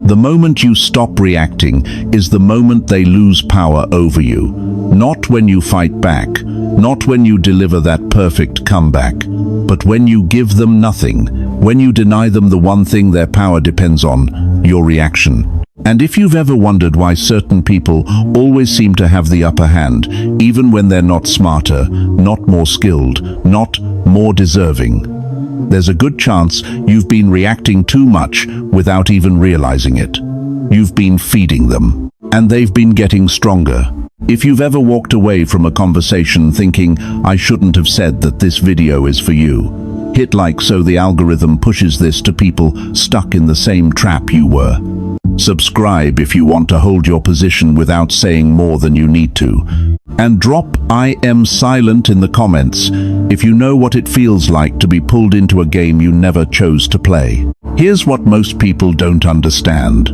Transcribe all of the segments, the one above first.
The moment you stop reacting is the moment they lose power over you. Not when you fight back, not when you deliver that perfect comeback, but when you give them nothing, when you deny them the one thing their power depends on, your reaction. And if you've ever wondered why certain people always seem to have the upper hand, even when they're not smarter, not more skilled, not more deserving, there's a good chance you've been reacting too much without even realizing it. You've been feeding them, and they've been getting stronger. If you've ever walked away from a conversation thinking, I shouldn't have said that, this video is for you. Hit like so the algorithm pushes this to people stuck in the same trap you were. Subscribe if you want to hold your position without saying more than you need to. And drop I am silent in the comments if you know what it feels like to be pulled into a game you never chose to play. Here's what most people don't understand.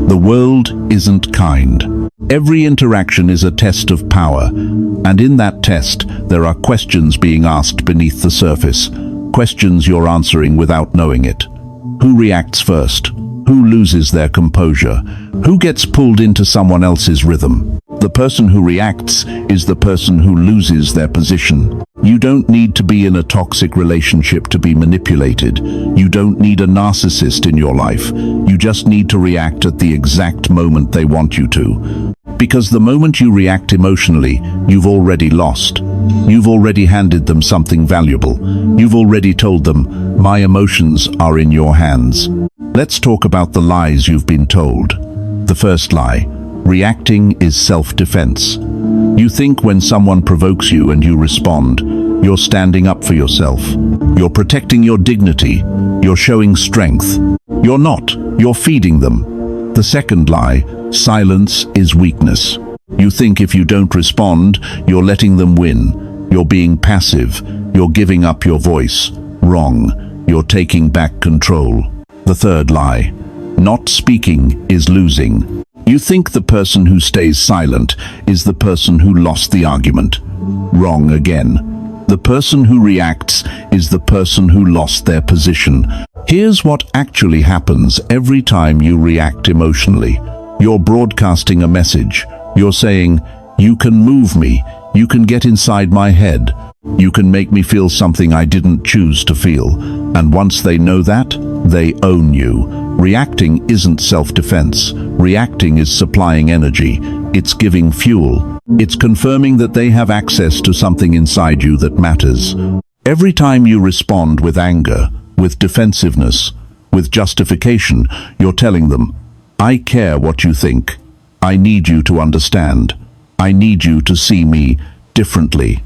The world isn't kind. Every interaction is a test of power, and in that test, there are questions being asked beneath the surface. Questions you're answering without knowing it. Who reacts first? Who loses their composure? Who gets pulled into someone else's rhythm? The person who reacts is the person who loses their position. You don't need to be in a toxic relationship to be manipulated. You don't need a narcissist in your life. You just need to react at the exact moment they want you to. Because the moment you react emotionally, you've already lost. You've already handed them something valuable. You've already told them, my emotions are in your hands. Let's talk about the lies you've been told. The first lie: reacting is self-defense. You think when someone provokes you and you respond, you're standing up for yourself. You're protecting your dignity. You're showing strength. You're not. You're feeding them. The second lie: silence is weakness. You think if you don't respond, you're letting them win. You're being passive. You're giving up your voice. Wrong. You're taking back control. The third lie: not speaking is losing. You think the person who stays silent is the person who lost the argument. Wrong again. The person who reacts is the person who lost their position. Here's what actually happens every time you react emotionally. You're broadcasting a message. You're saying, you can move me, you can get inside my head, you can make me feel something I didn't choose to feel. And once they know that, they own you. Reacting isn't self-defense. Reacting is supplying energy. It's giving fuel. It's confirming that they have access to something inside you that matters. Every time you respond with anger, with defensiveness, with justification, you're telling them, I care what you think. I need you to understand. I need you to see me differently.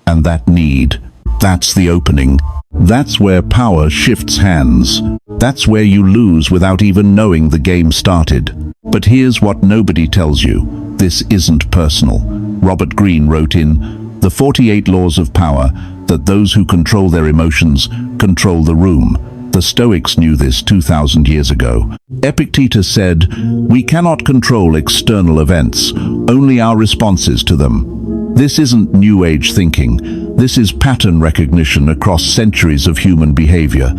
And that need, that's the opening. That's where power shifts hands. That's where you lose without even knowing the game started. But here's what nobody tells you. This isn't personal. Robert Greene wrote in The 48 Laws of Power that those who control their emotions control the room. The Stoics knew this 2,000 years ago. Epictetus said, we cannot control external events, only our responses to them. This isn't New Age thinking. This is pattern recognition across centuries of human behavior.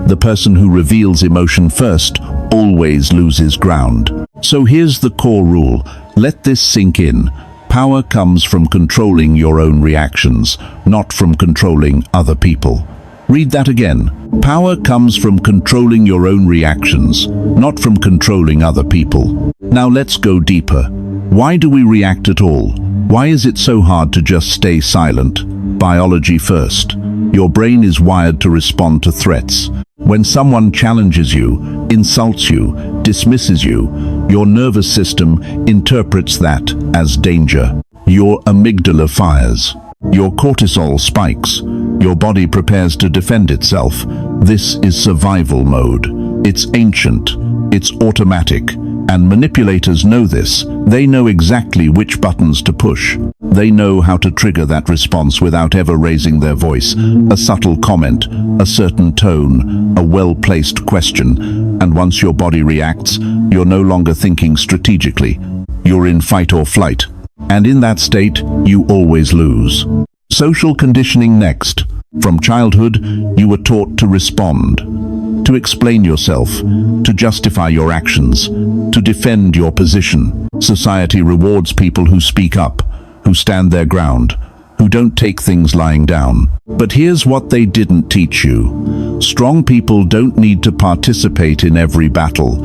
The person who reveals emotion first always loses ground. So here's the core rule. Let this sink in. Power comes from controlling your own reactions, not from controlling other people. Read that again. Power comes from controlling your own reactions, not from controlling other people. Now let's go deeper. Why do we react at all? Why is it so hard to just stay silent? Biology first. Your brain is wired to respond to threats. When someone challenges you, insults you, dismisses you, your nervous system interprets that as danger. Your amygdala fires. Your cortisol spikes. Your body prepares to defend itself. This is survival mode. It's ancient. It's automatic. And manipulators know this. They know exactly which buttons to push. They know how to trigger that response without ever raising their voice. A subtle comment, a certain tone, a well-placed question. And once your body reacts, you're no longer thinking strategically. You're in fight or flight. And in that state, you always lose. Social conditioning next. From childhood, you were taught to respond. to explain yourself, to justify your actions, to defend your position. Society rewards people who speak up, who stand their ground, who don't take things lying down. But here's what they didn't teach you. Strong people don't need to participate in every battle.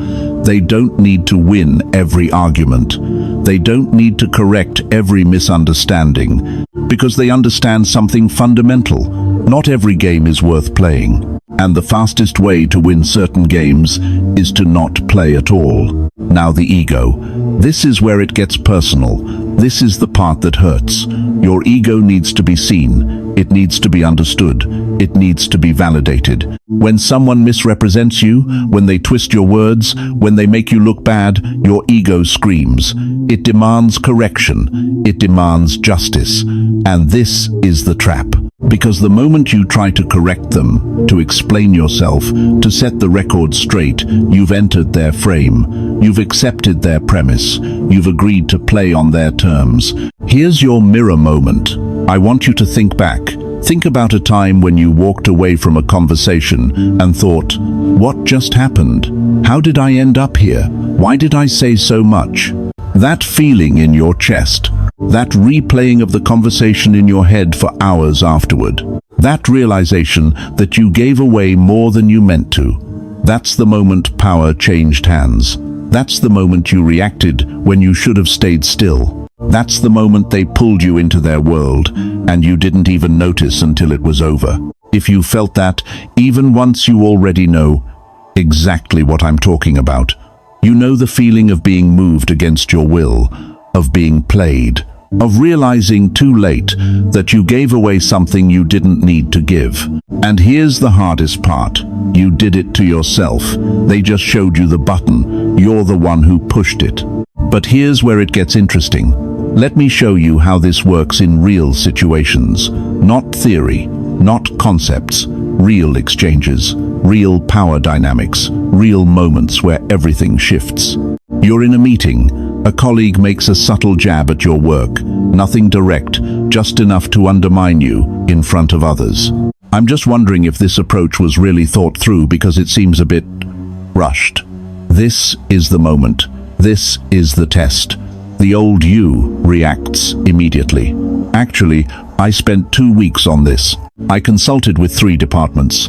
They don't need to win every argument. They don't need to correct every misunderstanding, because they understand something fundamental. Not every game is worth playing. And the fastest way to win certain games is to not play at all. Now the ego. This is where it gets personal. This is the part that hurts. Your ego needs to be seen. It needs to be understood. It needs to be validated. When someone misrepresents you, when they twist your words, when they make you look bad, your ego screams. It demands correction. It demands justice. And this is the trap. Because the moment you try to correct them, to explain yourself, to set the record straight, you've entered their frame. You've accepted their premise. You've agreed to play on their terms. Here's your mirror moment. I want you to think back. Think about a time when you walked away from a conversation and thought, what just happened? How did I end up here? Why did I say so much? That feeling in your chest. That replaying of the conversation in your head for hours afterward. That realization that you gave away more than you meant to. That's the moment power changed hands. That's the moment you reacted when you should have stayed still. That's the moment they pulled you into their world, and you didn't even notice until it was over. If you felt that, even once, you already know exactly what I'm talking about. You know the feeling of being moved against your will, of being played, of realizing too late that you gave away something you didn't need to give. And here's the hardest part. You did it to yourself. They just showed you the button. You're the one who pushed it. But here's where it gets interesting. Let me show you how this works in real situations. Not theory, not concepts. Real exchanges, real power dynamics, real moments where everything shifts. You're in a meeting. A colleague makes a subtle jab at your work. Nothing direct, just enough to undermine you in front of others. I'm just wondering if this approach was really thought through, because it seems a bit rushed. This is the moment. This is the test. The old you reacts immediately. Actually, I spent 2 weeks on this. I consulted with 3 departments.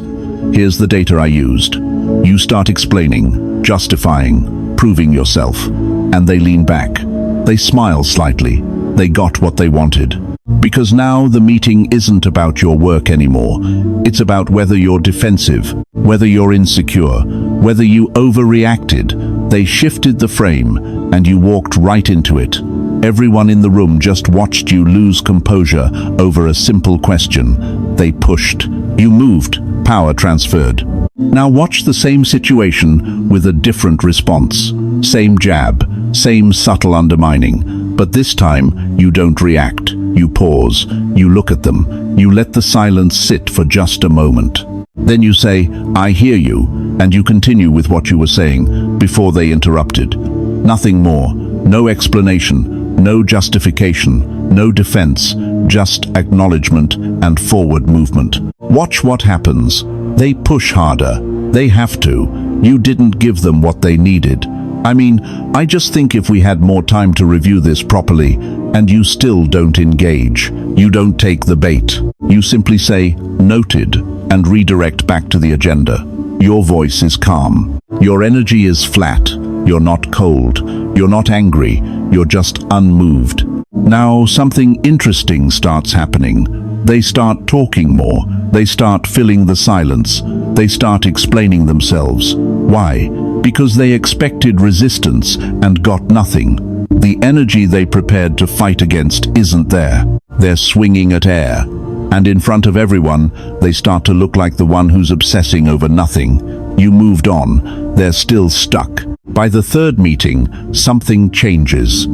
Here's the data I used. You start explaining, justifying, proving yourself, and they lean back. They smile slightly. They got what they wanted. Because now the meeting isn't about your work anymore. It's about whether you're defensive, whether you're insecure, whether you overreacted. They shifted the frame, and you walked right into it. Everyone in the room just watched you lose composure over a simple question. They pushed. You moved. Power transferred. Now watch the same situation with a different response. Same jab, same subtle undermining. But this time, you don't react. You pause. You look at them. You let the silence sit for just a moment. Then you say, I hear you, and you continue with what you were saying before they interrupted. Nothing more. No explanation. No justification. No defense. Just acknowledgement and forward movement. Watch what happens. They push harder. They have to. You didn't give them what they needed. I just think if we had more time to review this properly, and you still don't engage, you don't take the bait. You simply say, noted, and redirect back to the agenda. Your voice is calm. Your energy is flat. You're not cold. You're not angry. You're just unmoved. Now something interesting starts happening. They start talking more. They start filling the silence. They start explaining themselves. Why? Because they expected resistance and got nothing. The energy they prepared to fight against isn't there. They're swinging at air. And in front of everyone, they start to look like the one who's obsessing over nothing. You moved on. They're still stuck. By the 3rd meeting, something changes.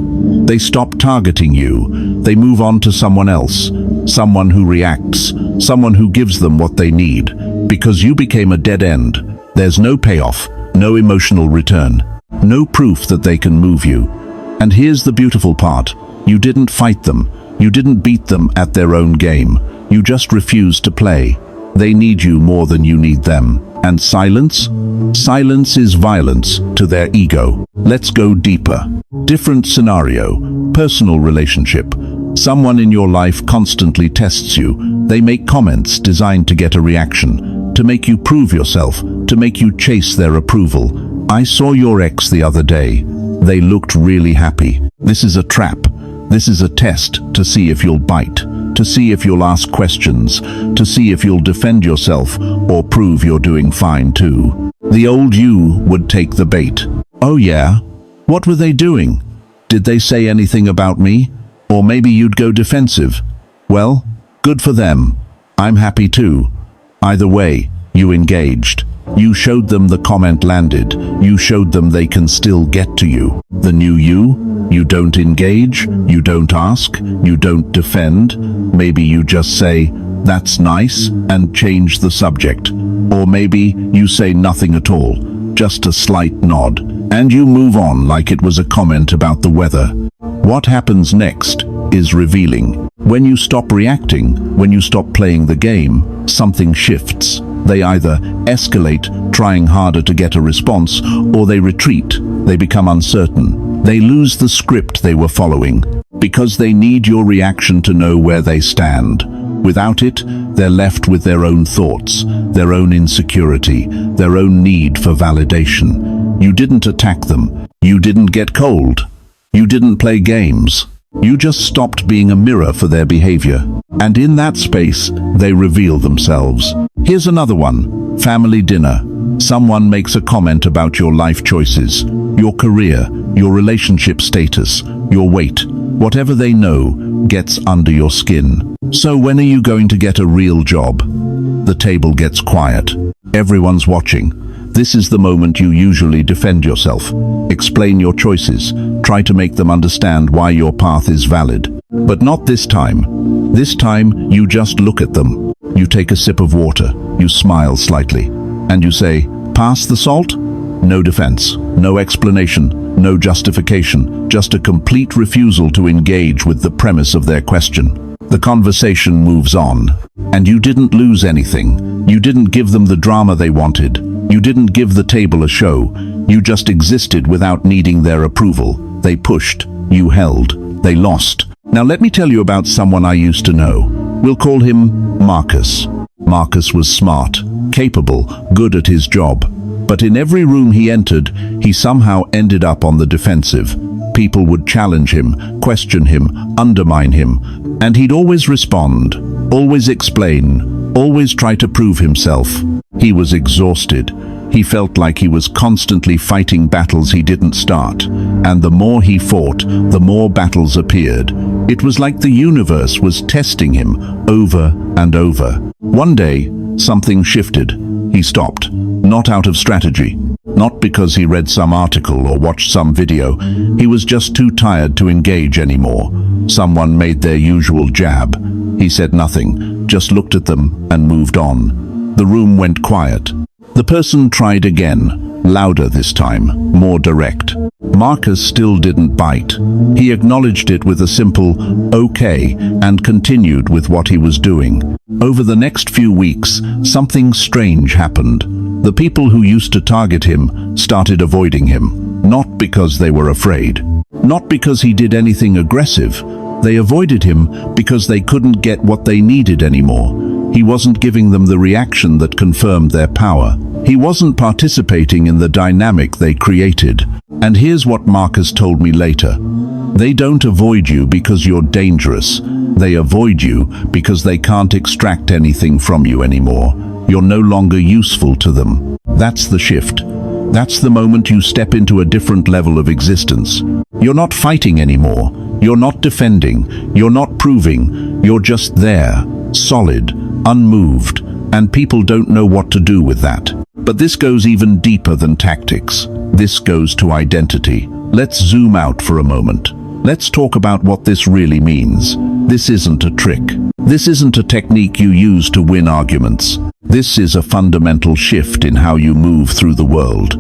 They stop targeting you. They move on to someone else. Someone who reacts. Someone who gives them what they need. Because you became a dead end. There's no payoff. No emotional return. No proof that they can move you. And here's the beautiful part. You didn't fight them. You didn't beat them at their own game. You just refused to play. They need you more than you need them. And silence? Silence is violence to their ego. Let's go deeper. Different scenario, personal relationship. Someone in your life constantly tests you. They make comments designed to get a reaction, to make you prove yourself, to make you chase their approval. I saw your ex the other day. They looked really happy. This is a trap. This is a test to see if you'll bite, to see if you'll ask questions, to see if you'll defend yourself or prove you're doing fine too. The old you would take the bait. Oh yeah? What were they doing? Did they say anything about me? Or maybe you'd go defensive. Well, good for them. I'm happy too. Either way, you engaged. You showed them the comment landed. You showed them they can still get to you. The new you don't engage, you don't ask, you don't defend. Maybe you just say, "That's nice," and change the subject. Or maybe you say nothing at all, just a slight nod, and you move on like it was a comment about the weather. What happens next is revealing. When you stop reacting, when you stop playing the game, something shifts. They either escalate, trying harder to get a response, or they retreat. They become uncertain. They lose the script they were following, because they need your reaction to know where they stand. Without it, they're left with their own thoughts, their own insecurity, their own need for validation. You didn't attack them. You didn't get cold. You didn't play games. You just stopped being a mirror for their behavior. And in that space, they reveal themselves. Here's another one. Family dinner. Someone makes a comment about your life choices, your career, your relationship status, your weight. Whatever they know gets under your skin. So when are you going to get a real job? The table gets quiet. Everyone's watching. This is the moment you usually defend yourself. Explain your choices. Try to make them understand why your path is valid. But not this time. This time, you just look at them. You take a sip of water. You smile slightly. And you say, "Pass the salt?" No defense, no explanation, no justification, just a complete refusal to engage with the premise of their question. The conversation moves on. And you didn't lose anything. You didn't give them the drama they wanted. You didn't give the table a show. You just existed without needing their approval. They pushed. You held. They lost. Now let me tell you about someone I used to know. We'll call him Marcus. Marcus was smart, capable, good at his job. But in every room he entered, he somehow ended up on the defensive. People would challenge him, question him, undermine him. And he'd always respond, always explain, always try to prove himself. He was exhausted. He felt like he was constantly fighting battles he didn't start. And the more he fought, the more battles appeared. It was like the universe was testing him over and over. One day, something shifted. He stopped, not out of strategy, not because he read some article or watched some video. He was just too tired to engage anymore. Someone made their usual jab. He said nothing, just looked at them and moved on. The room went quiet. The person tried again, louder this time, more direct. Marcus still didn't bite. He acknowledged it with a simple, "okay," and continued with what he was doing. Over the next few weeks, something strange happened. The people who used to target him started avoiding him, not because they were afraid, not because he did anything aggressive. They avoided him because they couldn't get what they needed anymore. He wasn't giving them the reaction that confirmed their power. He wasn't participating in the dynamic they created. And here's what Marcus told me later. They don't avoid you because you're dangerous. They avoid you because they can't extract anything from you anymore. You're no longer useful to them. That's the shift. That's the moment you step into a different level of existence. You're not fighting anymore. You're not defending. You're not proving. You're just there, solid, unmoved, and people don't know what to do with that. But this goes even deeper than tactics. This goes to identity. Let's zoom out for a moment. Let's talk about what this really means. This isn't a trick. This isn't a technique you use to win arguments. This is a fundamental shift in how you move through the world.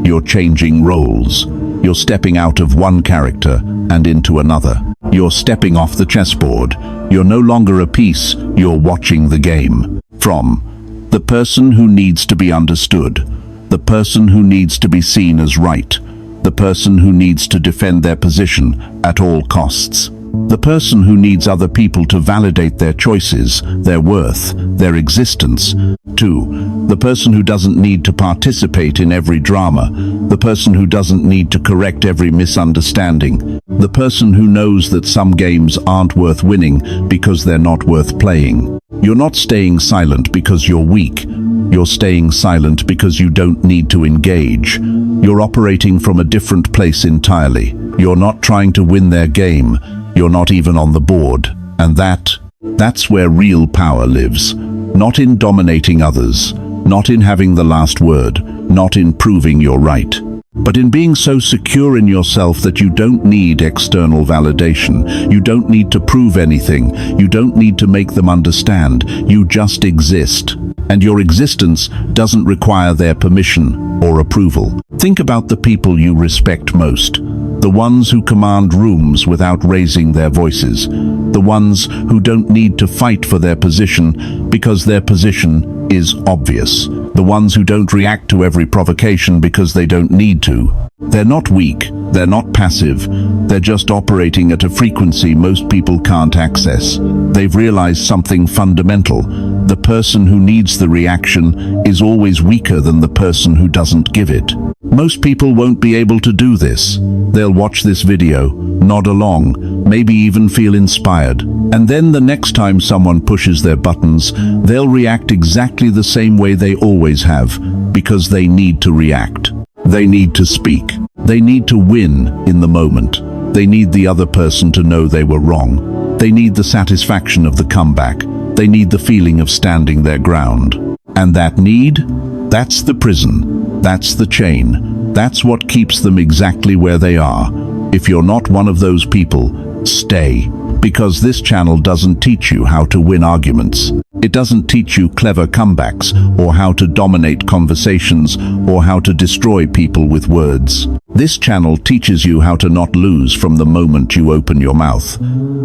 You're changing roles. You're stepping out of one character and into another. You're stepping off the chessboard. You're no longer a piece, you're watching the game. From The person who needs to be understood. The person who needs to be seen as right. The person who needs to defend their position at all costs. The person who needs other people to validate their choices, their worth, their existence. 2. The person who doesn't need to participate in every drama. The person who doesn't need to correct every misunderstanding. The person who knows that some games aren't worth winning because they're not worth playing. You're not staying silent because you're weak. You're staying silent because you don't need to engage. You're operating from a different place entirely. You're not trying to win their game. You're not even on the board. And that's where real power lives. Not in dominating others, not in having the last word, not in proving you're right, but in being so secure in yourself that you don't need external validation. You don't need to prove anything. You don't need to make them understand. You just exist. And your existence doesn't require their permission or approval. Think about the people you respect most. The ones who command rooms without raising their voices. The ones who don't need to fight for their position because their position is obvious. The ones who don't react to every provocation because they don't need to. They're not weak, they're not passive, they're just operating at a frequency most people can't access. They've realized something fundamental. The person who needs the reaction is always weaker than the person who doesn't give it. Most people won't be able to do this. They'll watch this video, nod along, maybe even feel inspired. And then the next time someone pushes their buttons, they'll react exactly the same way they always have, because they need to react. They need to speak. They need to win in the moment. They need the other person to know they were wrong. They need the satisfaction of the comeback. They need the feeling of standing their ground. And that need? That's the prison. That's the chain. That's what keeps them exactly where they are. If you're not one of those people, stay. Because this channel doesn't teach you how to win arguments. It doesn't teach you clever comebacks, or how to dominate conversations, or how to destroy people with words. This channel teaches you how to not lose from the moment you open your mouth.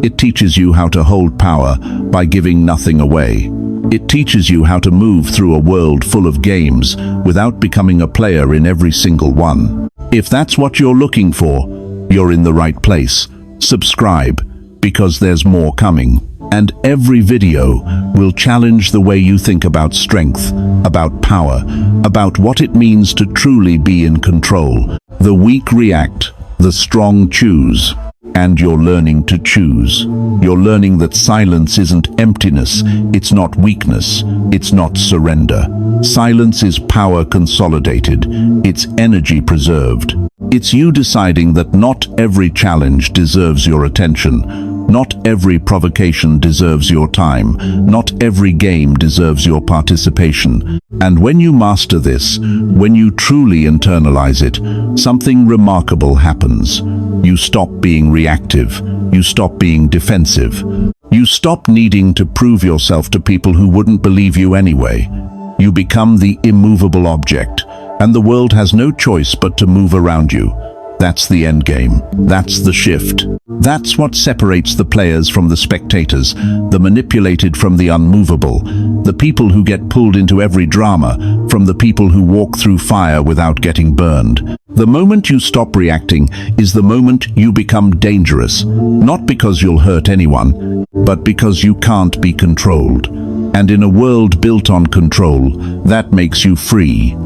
It teaches you how to hold power by giving nothing away. It teaches you how to move through a world full of games without becoming a player in every single one. If that's what you're looking for, you're in the right place. Subscribe, because there's more coming. And every video will challenge the way you think about strength, about power, about what it means to truly be in control. The weak react, the strong choose. And you're learning to choose. You're learning that silence isn't emptiness, it's not weakness, it's not surrender. Silence is power consolidated, it's energy preserved. It's you deciding that not every challenge deserves your attention. Not every provocation deserves your time. Not every game deserves your participation. And when you master this, when you truly internalize it, something remarkable happens. You stop being reactive. You stop being defensive. You stop needing to prove yourself to people who wouldn't believe you anyway. You become the immovable object, and the world has no choice but to move around you. That's the end game. That's the shift. That's what separates the players from the spectators, the manipulated from the unmovable, the people who get pulled into every drama from the people who walk through fire without getting burned. The moment you stop reacting is the moment you become dangerous, not because you'll hurt anyone, but because you can't be controlled. And in a world built on control, that makes you free.